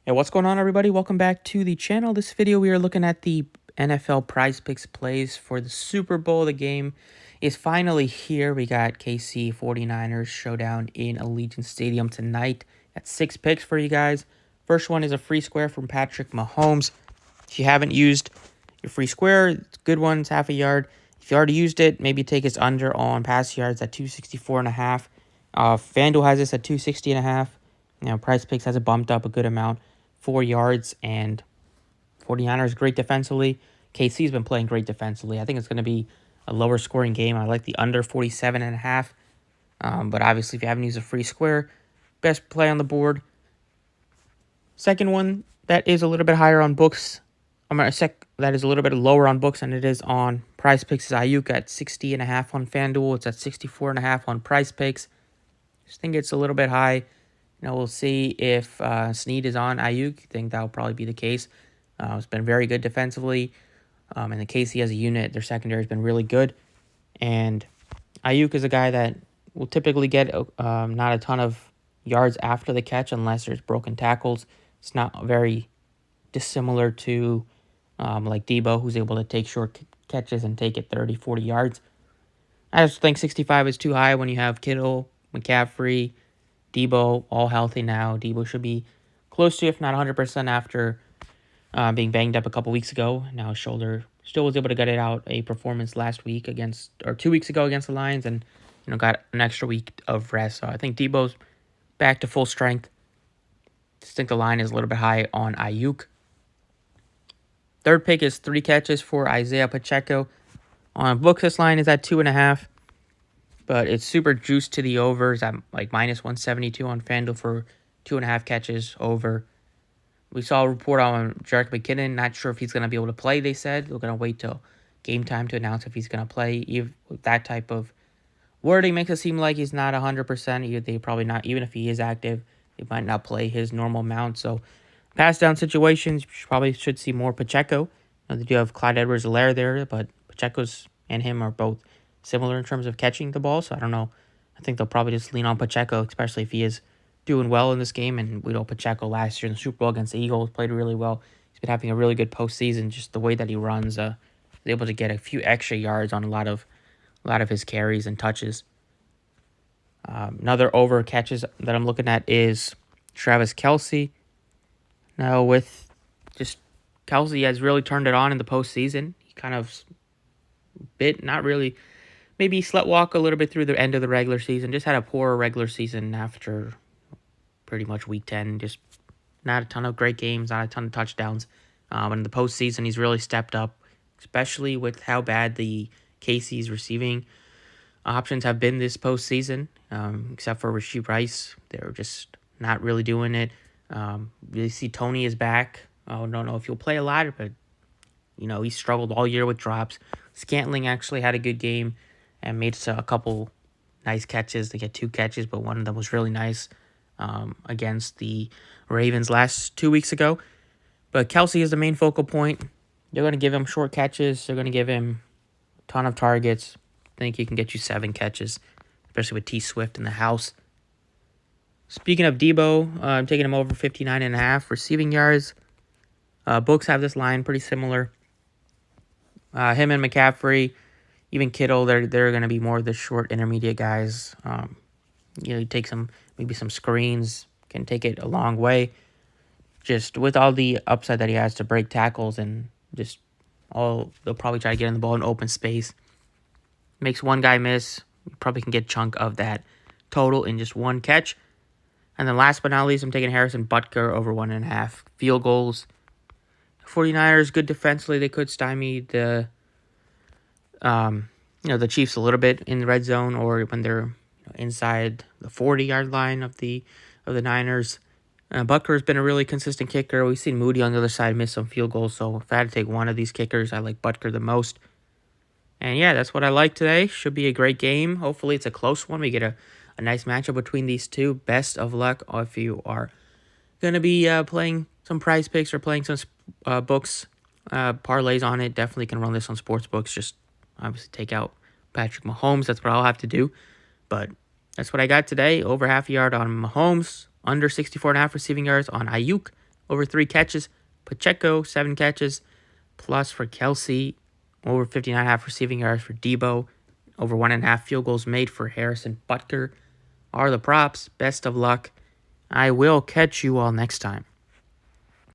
Hey, what's going on, everybody? Welcome back to the channel. This video, we are looking at the NFL Prizepicks plays for the Super Bowl. The game is finally here. We got KC 49ers showdown in Allegiant Stadium tonight. Got 6 picks for you guys. First one is a free square from Patrick Mahomes. If you haven't used your free square, it's a good one. It's half a yard. If you already used it, maybe take his under on pass yards at 264.5. FanDuel has this at 260.5. Prizepicks has it bumped up a good amount. 4 yards, and 49ers great defensively. KC's been playing great defensively. I think it's going to be a lower scoring game. I like the under 47.5. But obviously, if you haven't used a free square, best play on the board. Second one that is a little bit higher on books. That is a little bit lower on books than it is on Prizepicks is Ayuk at 60.5 on FanDuel. It's at 64.5 on Prizepicks. Just think it's a little bit high. We'll see if Snead is on Ayuk. I think that'll probably be the case. It's been very good defensively. And the KC as a unit, their secondary has been really good. And Ayuk is a guy that will typically get not a ton of yards after the catch unless there's broken tackles. It's not very dissimilar to like Debo, who's able to take short catches and take it 30, 40 yards. I just think 65 is too high when you have Kittle, McCaffrey, Debo all healthy now. Debo should be close to, if not 100%, after being banged up a couple weeks ago. Now his shoulder still was able to get it out a performance last week against, or 2 weeks ago against the Lions, and got an extra week of rest. So I think Debo's back to full strength. Just think the line is a little bit high on Ayuk. Third pick is 3 catches for Isaiah Pacheco. On books, this line is at 2.5. But it's super juiced to the overs at like minus 172 on FanDuel for 2.5 catches over. We saw a report on Jerick McKinnon. Not sure if he's going to be able to play, they said. They're going to wait till game time to announce if he's going to play. Even with that type of wording makes it seem like he's not 100%. They probably not, even if he is active, they might not play his normal amount. So pass down situations, you probably should see more Pacheco. They do have Clyde Edwards-Helaire there, but Pacheco's and him are both similar in terms of catching the ball, so I don't know. I think they'll probably just lean on Pacheco, especially if he is doing well in this game. And we know Pacheco last year in the Super Bowl against the Eagles played really well. He's been having a really good postseason. Just the way that he runs, is able to get a few extra yards on a lot of his carries and touches. Another over catches that I'm looking at is Travis Kelce. Now with just Kelce has really turned it on in the postseason. He kind of not really. Maybe slept walk a little bit through the end of the regular season. Just had a poor regular season after pretty much week 10. Just not a ton of great games, not a ton of touchdowns. In the postseason, he's really stepped up, especially with how bad the KC's receiving options have been this postseason. Except for Rashee Rice, they're just not really doing it. You see Tony is back. I don't know if he'll play a lot, but he struggled all year with drops. Scantling actually had a good game and made a couple nice catches. They get 2 catches, but one of them was really nice against the Ravens last 2 weeks ago. But Kelce is the main focal point. They're going to give him short catches. They're going to give him a ton of targets. I think he can get you 7 catches, especially with T. Swift in the house. Speaking of Debo, I'm taking him over 59.5 receiving yards. Books have this line pretty similar. Him and McCaffrey, even Kittle, they're going to be more of the short, intermediate guys. You take maybe some screens, can take it a long way. Just with all the upside that he has to break tackles and they'll probably try to get in the ball in open space. Makes one guy miss, you probably can get a chunk of that total in just one catch. And then last but not least, I'm taking Harrison Butker over 1.5 field goals. 49ers, good defensively. They could stymie the Chiefs a little bit in the red zone or when they're inside the 40-yard line of the Niners. Butker's been a really consistent kicker. We've seen Moody on the other side miss some field goals, so if I had to take one of these kickers, I like Butker the most. And yeah, that's what I like today. Should be a great game. Hopefully it's a close one. We get a nice matchup between these two. Best of luck if you are going to be playing some prize picks or playing some books, parlays on it. Definitely can run this on sports books. Just obviously take out Patrick Mahomes. That's what I'll have to do. But that's what I got today. Over half a yard on Mahomes. Under 64.5 receiving yards on Ayuk. over 3 catches. Pacheco, 7 catches. Plus for Kelsey, over 59.5 receiving yards for Debo. Over 1.5 field goals made for Harrison Butker are the props. Best of luck. I will catch you all next time.